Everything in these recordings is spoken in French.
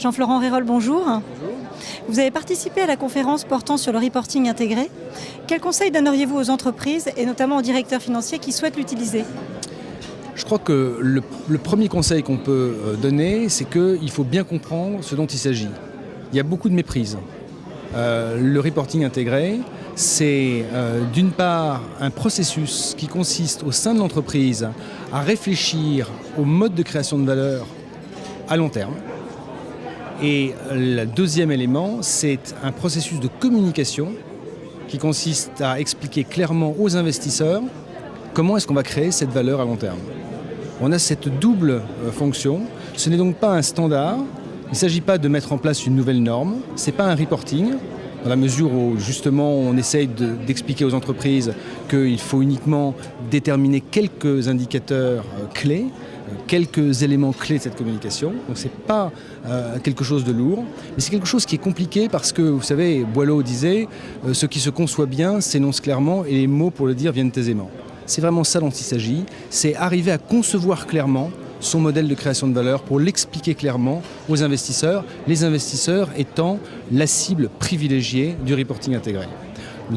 Jean-Florent Rérol, bonjour. Bonjour. Vous avez participé à la conférence portant sur le reporting intégré. Quels conseils donneriez-vous aux entreprises et notamment aux directeurs financiers qui souhaitent l'utiliser ? Je crois que le premier conseil qu'on peut donner, c'est qu'il faut bien comprendre ce dont il s'agit. Il y a beaucoup de méprise. Le reporting intégré, c'est d'une part un processus qui consiste au sein de l'entreprise à réfléchir au mode de création de valeur à long terme. Et le deuxième élément, c'est un processus de communication qui consiste à expliquer clairement aux investisseurs comment est-ce qu'on va créer cette valeur à long terme. On a cette double fonction. Ce n'est donc pas un standard. Il ne s'agit pas de mettre en place une nouvelle norme. Ce n'est pas un reporting, dans la mesure où justement on essaye d'expliquer aux entreprises qu'il faut uniquement déterminer quelques indicateurs clés, quelques éléments clés de cette communication. Donc ce n'est pas quelque chose de lourd, mais c'est quelque chose qui est compliqué parce que, vous savez, Boileau disait « ce qui se conçoit bien s'énonce clairement et les mots pour le dire viennent aisément ». C'est vraiment ça dont il s'agit, c'est arriver à concevoir clairement son modèle de création de valeur pour l'expliquer clairement aux investisseurs, les investisseurs étant la cible privilégiée du reporting intégré. Le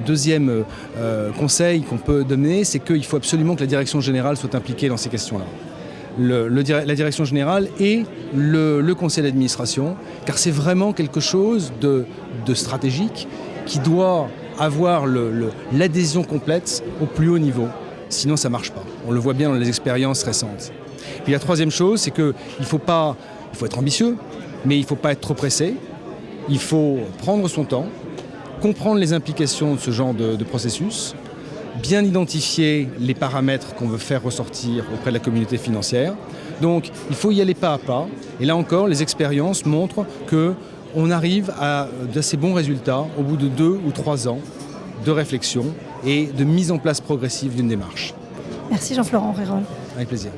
deuxième conseil qu'on peut donner, c'est qu'il faut absolument que la direction générale soit impliquée dans ces questions-là. La direction générale et le conseil d'administration, car c'est vraiment quelque chose de stratégique qui doit avoir l'adhésion complète au plus haut niveau. Sinon, ça ne marche pas. On le voit bien dans les expériences récentes. Puis la troisième chose, c'est qu'il faut être ambitieux, mais il ne faut pas être trop pressé. Il faut prendre son temps, comprendre les implications de ce genre de processus, bien identifier les paramètres qu'on veut faire ressortir auprès de la communauté financière. Donc, il faut y aller pas à pas. Et là encore, les expériences montrent qu'on arrive à d'assez bons résultats au bout de 2 ou 3 ans de réflexion et de mise en place progressive d'une démarche. Merci Jean-Florent Rérol. Avec plaisir.